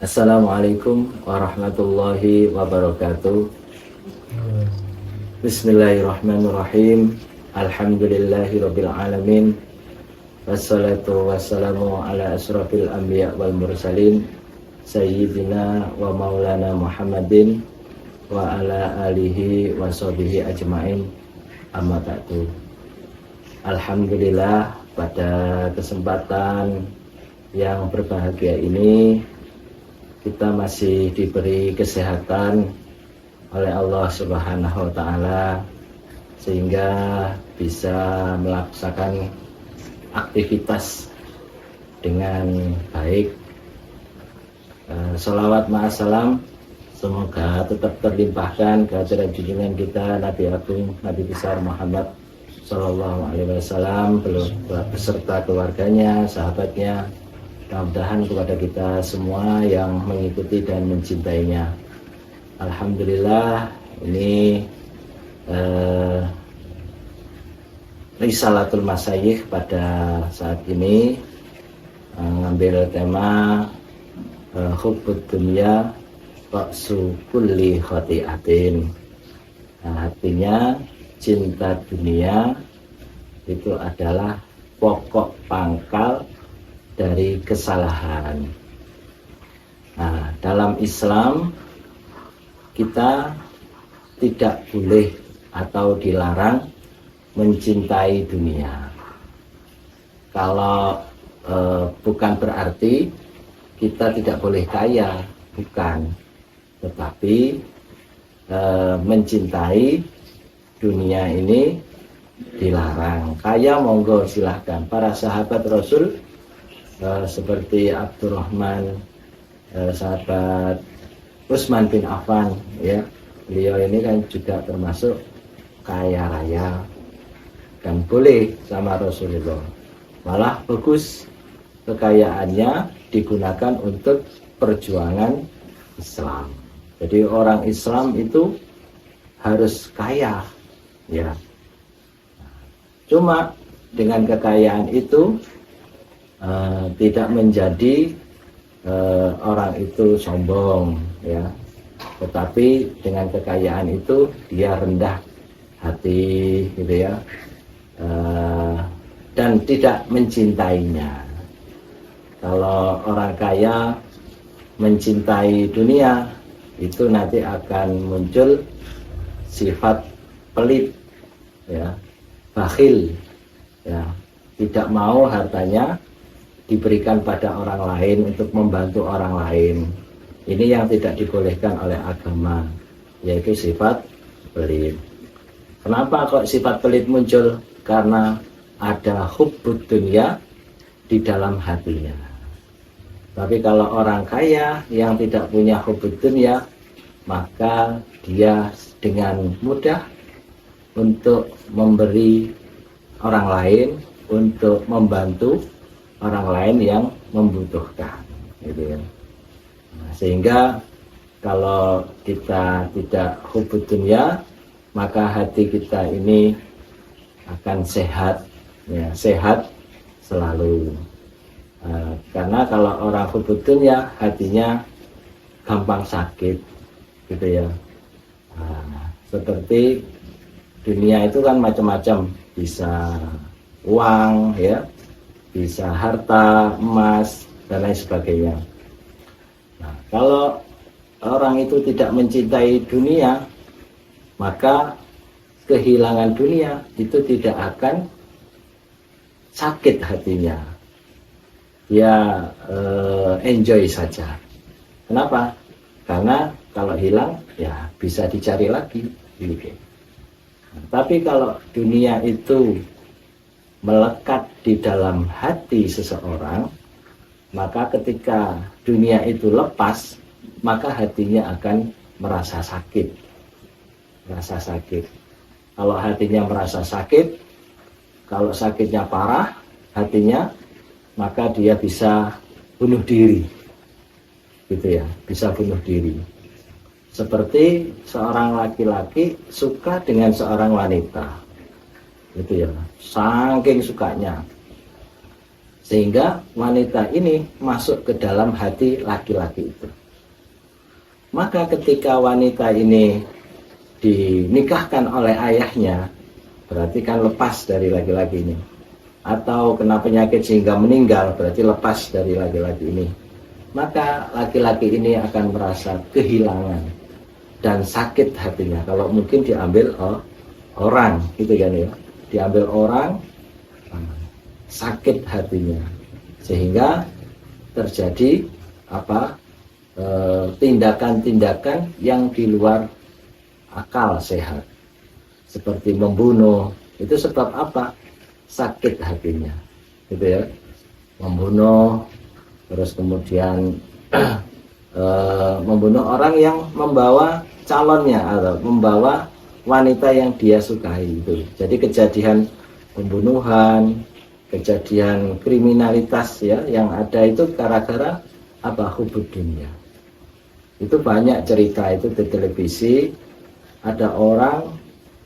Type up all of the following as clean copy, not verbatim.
Assalamualaikum warahmatullahi wabarakatuh. Bismillahirrahmanirrahim. Alhamdulillahirabbil alamin. Wassalatu wassalamu ala asrafil anbiya wal mursalin sayyidina wa maulana Muhammadin wa ala alihi wa sahbihi ajmain. Amma ba'du. Alhamdulillah, pada kesempatan yang berbahagia ini kita masih diberi kesehatan oleh Allah Subhanahu wa Ta'ala, sehingga bisa melaksanakan aktivitas dengan baik. Sholawat ma'asalam semoga tetap terlimpahkan kehadiran junjungan kita Nabi Agung, Nabi besar Muhammad Sallallahu Alaihi Wasallam beserta keluarganya, sahabatnya, mudah-mudahan kepada kita semua yang mengikuti dan mencintainya. Alhamdulillah, ini Risalatul Masyayikh pada saat ini mengambil tema Hubbud Dunya Ra'su Kulli Khati'atin. Artinya cinta dunia itu adalah pokok pangkal dari kesalahan. Nah, dalam Islam kita tidak boleh atau dilarang mencintai dunia. Kalau bukan berarti kita tidak boleh kaya, bukan. Tetapi mencintai dunia ini dilarang. Kaya monggo silahkan. Para sahabat Rasul seperti Abdurrahman, sahabat Utsman bin Affan, ya, beliau ini kan juga termasuk kaya raya dan boleh sama Rasulullah. Malah bagus kekayaannya digunakan untuk perjuangan Islam. Jadi orang Islam itu harus kaya, ya. Cuma dengan kekayaan itu tidak menjadi orang itu sombong, ya, tetapi dengan kekayaan itu dia rendah hati, gitu ya, dan tidak mencintainya. Kalau orang kaya mencintai dunia, itu nanti akan muncul sifat pelit, ya, bakhil, ya, tidak mau hartanya diberikan pada orang lain untuk membantu orang lain. Ini yang tidak dibolehkan oleh agama, yaitu sifat pelit. Kenapa kok sifat pelit muncul? Karena ada hubbud dunya di dalam hatinya. Tapi kalau orang kaya yang tidak punya hubbud dunya, maka dia dengan mudah untuk memberi orang lain, untuk membantu orang lain yang membutuhkan, gitu ya. Nah, sehingga kalau kita tidak hubbud dunya, maka hati kita ini akan sehat, ya, sehat selalu. Karena kalau orang hubbud dunya, hatinya gampang sakit, gitu ya. Seperti dunia itu kan macam-macam, bisa uang, ya, bisa harta, emas, dan lain sebagainya. Nah, kalau orang itu tidak mencintai dunia, maka kehilangan dunia itu tidak akan sakit hatinya. Dia enjoy saja. Kenapa? Karena kalau hilang, ya bisa dicari lagi. Nah, tapi kalau dunia itu melekat di dalam hati seseorang, maka ketika dunia itu lepas, maka hatinya akan merasa sakit. Merasa sakit. Kalau hatinya merasa sakit, kalau sakitnya parah hatinya, maka dia bisa bunuh diri, gitu ya, bisa bunuh diri. Seperti seorang laki-laki suka dengan seorang wanita, gitu ya, saking sukanya, sehingga wanita ini masuk ke dalam hati laki-laki itu. Maka ketika wanita ini dinikahkan oleh ayahnya, berarti kan lepas dari laki-laki ini, atau kena penyakit sehingga meninggal, berarti lepas dari laki-laki ini. Maka laki-laki ini akan merasa kehilangan dan sakit hatinya. Kalau mungkin diambil orang, gitu kan ya, diambil orang, sakit hatinya, sehingga terjadi tindakan-tindakan yang di luar akal sehat, seperti membunuh. Itu sebab apa? Sakit hatinya, gitu ya, membunuh. Terus kemudian membunuh orang yang membawa calonnya atau membawa wanita yang dia sukai itu. Jadi kejadian pembunuhan, kejadian kriminalitas ya yang ada itu gara-gara hubud dunia. Itu banyak cerita itu di televisi. Ada orang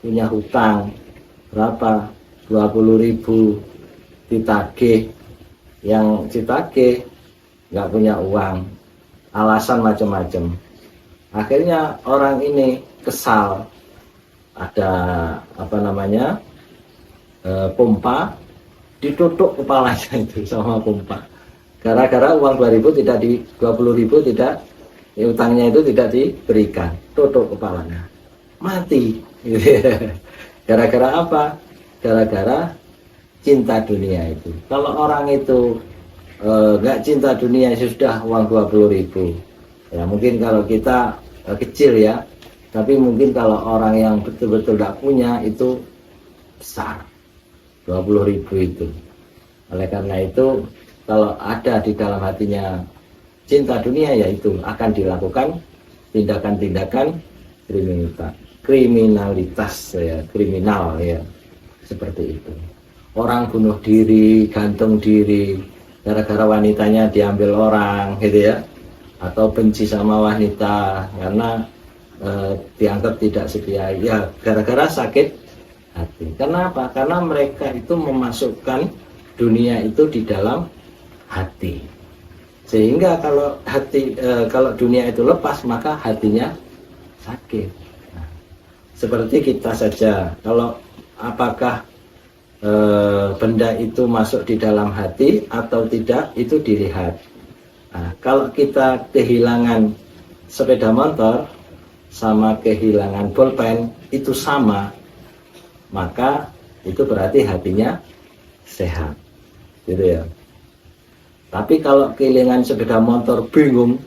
punya hutang berapa, 20.000, ditagih, yang ditagih nggak punya uang, alasan macam-macam. Akhirnya orang ini kesal, ada pompa, ditutup kepalanya itu sama pompa. Gara-gara uang 20.000 tidak, utangnya itu tidak diberikan, tutup kepalanya, mati. Gara-gara apa? Gara-gara cinta dunia itu. Kalau orang itu nggak cinta dunia, sudah uang 20.000, ya mungkin kalau kita kecil ya, tapi mungkin kalau orang yang betul-betul tidak punya itu besar, 20.000 itu. Oleh karena itu, kalau ada di dalam hatinya cinta dunia, yaitu akan dilakukan tindakan-tindakan kriminalitas ya, kriminal ya, seperti itu. Orang bunuh diri, gantung diri gara-gara wanitanya diambil orang, gitu ya, atau benci sama wanita karena dianggap tidak setia, ya gara-gara sakit hati. Kenapa? Karena mereka itu memasukkan dunia itu di dalam hati, sehingga kalau dunia itu lepas, maka hatinya sakit. Nah, seperti kita saja, kalau apakah benda itu masuk di dalam hati atau tidak, itu dilihat. Nah, kalau kita kehilangan sepeda motor sama kehilangan bolpen itu sama, maka itu berarti hatinya sehat, gitu ya. Tapi kalau kehilangan sepeda motor, bingung,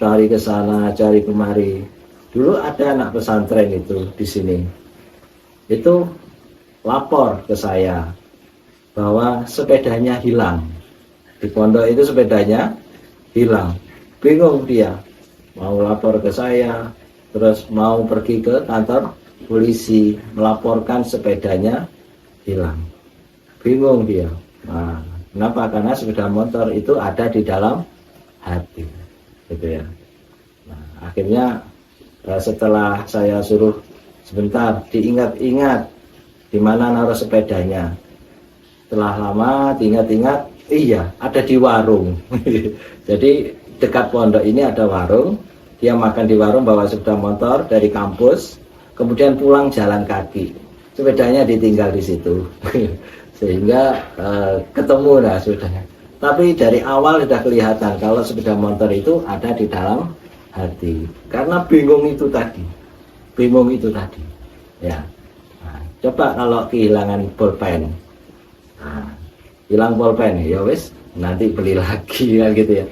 cari ke sana, cari kemari. Dulu ada anak pesantren itu di sini, itu lapor ke saya bahwa sepedanya hilang. Di pondok itu sepedanya hilang. Bingung dia, mau lapor ke saya, terus mau pergi ke kantor polisi melaporkan sepedanya hilang. Bingung dia. Nah, kenapa? Karena sepeda motor itu ada di dalam hati, gitu ya. Nah, akhirnya setelah saya suruh sebentar diingat-ingat di mana naruh sepedanya. Setelah lama diingat-ingat, iya ada di warung. Jadi dekat pondok ini ada warung, dia makan di warung, bawa sepeda motor dari kampus, kemudian pulang jalan kaki, sepedanya ditinggal di situ. Sehingga ketemu lah sepedanya. Tapi dari awal sudah kelihatan kalau sepeda motor itu ada di dalam hati, karena bingung itu tadi, ya. Coba kalau kehilangan bolpen, hilang bolpen, ya wes, nanti beli lagi ya, gitu ya.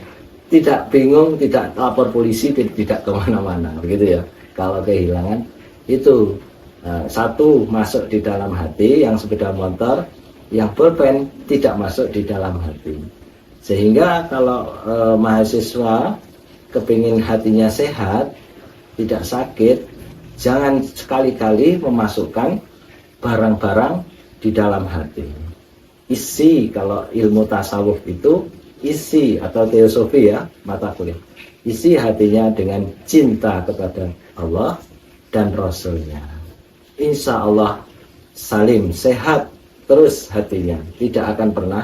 Tidak bingung, tidak lapor polisi, tidak kemana-mana, begitu ya. Kalau kehilangan itu satu masuk di dalam hati, yang sepeda motor, yang bolpen tidak masuk di dalam hati. Sehingga kalau mahasiswa kepingin hatinya sehat, tidak sakit, jangan sekali-kali memasukkan barang-barang di dalam hati. Isi, kalau ilmu tasawuf itu isi, atau teosofi ya, mata kuliah, isi hatinya dengan cinta kepada Allah dan Rasulnya. Insya Allah salim, sehat terus hatinya, tidak akan pernah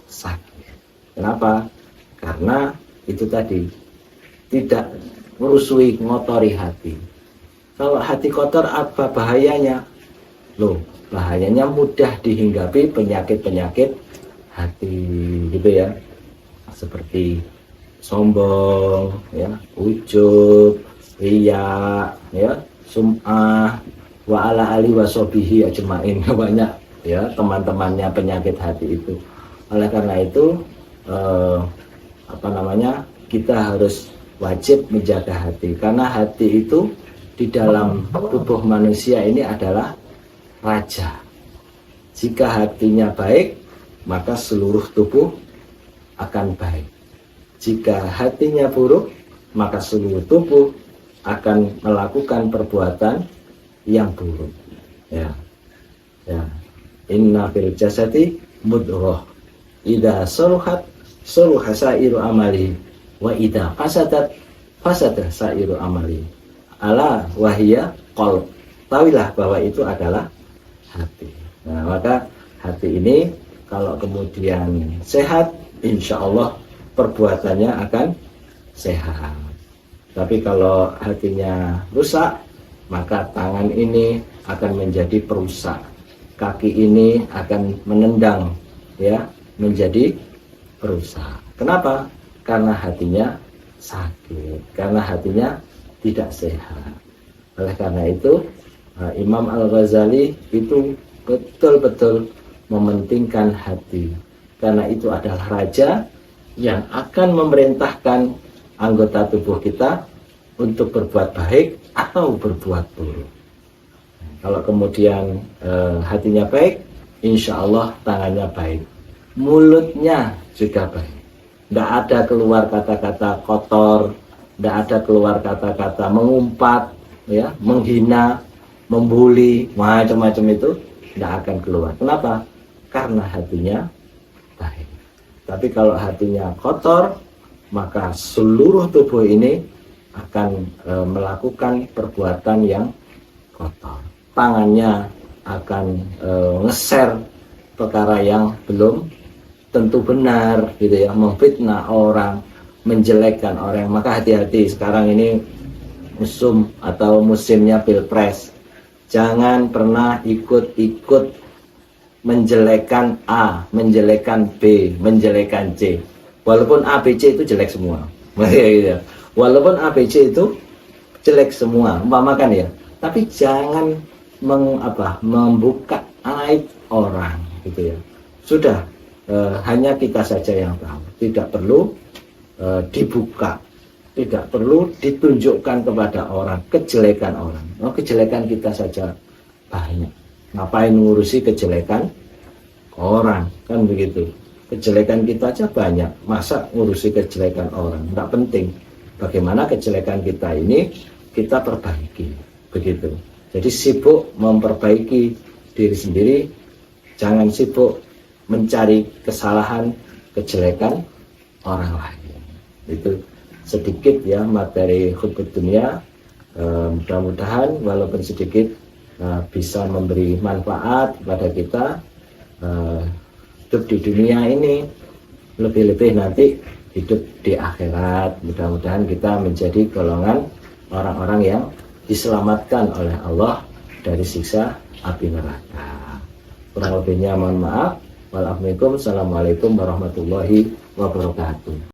sakit. Kenapa? Karena itu tadi tidak merusui, ngotori hati. Kalau hati kotor apa bahayanya? Loh, bahayanya mudah dihinggapi penyakit-penyakit hati gitu ya. Seperti sombong, ya, ujub, riya, ya, sum'ah, wa ala ali wa sobihi ajmain, banyak ya teman-temannya penyakit hati itu. Oleh karena itu kita harus wajib menjaga hati, karena hati itu di dalam tubuh manusia ini adalah raja. Jika hatinya baik, maka seluruh tubuh akan baik. Jika hatinya buruk, maka seluruh tubuh akan melakukan perbuatan yang buruk. Ya. Inna fil jasadi mudghah. Idza saluhat saluha sairu amali wa idza fasadat fasada sairu amali. Ala wahiyya qalb. Tahuilah bahwa itu adalah hati. Nah, maka hati ini kalau kemudian sehat, insya Allah perbuatannya akan sehat. Tapi kalau hatinya rusak, maka tangan ini akan menjadi perusak, kaki ini akan menendang, ya, menjadi perusak. Kenapa? Karena hatinya sakit, karena hatinya tidak sehat. Oleh karena itu, Imam Al-Ghazali itu betul-betul mementingkan hati, karena itu adalah raja yang akan memerintahkan anggota tubuh kita untuk berbuat baik atau berbuat buruk. Kalau kemudian hatinya baik, insya Allah tangannya baik, mulutnya juga baik. Tidak ada keluar kata-kata kotor, tidak ada keluar kata-kata mengumpat, ya, menghina, membuli, macam-macam itu tidak akan keluar. Kenapa? Karena hatinya baik. Tapi kalau hatinya kotor, maka seluruh tubuh ini akan melakukan perbuatan yang kotor. Tangannya akan nge-share perkara yang belum tentu benar, gitu ya, memfitnah orang, menjelekkan orang. Maka hati-hati, sekarang ini musimnya pilpres. Jangan pernah ikut-ikut menjelekkan A, menjelekkan B, menjelekkan C. Walaupun A, B, C itu jelek semua. Walaupun A, B, C itu jelek semua, umpamakan ya. Tapi jangan membuka aib orang, gitu ya. Sudah, hanya kita saja yang tahu. Tidak perlu dibuka, tidak perlu ditunjukkan kepada orang kejelekan orang. Kejelekan kita saja banyak. Ngapain ngurusi kejelekan orang, kan begitu. Kejelekan kita aja banyak, masa ngurusi kejelekan orang? Tidak penting. Bagaimana kejelekan kita ini kita perbaiki, begitu. Jadi sibuk memperbaiki diri sendiri, jangan sibuk mencari kesalahan, kejelekan orang lain. Itu sedikit ya materi khutbah dunia. Mudah-mudahan walaupun sedikit bisa memberi manfaat kepada kita hidup di dunia ini, lebih-lebih nanti hidup di akhirat. Mudah-mudahan kita menjadi golongan orang-orang yang diselamatkan oleh Allah dari siksa api neraka. Kurang lebihnya mohon maaf. Wassalamualaikum warahmatullahi wabarakatuh.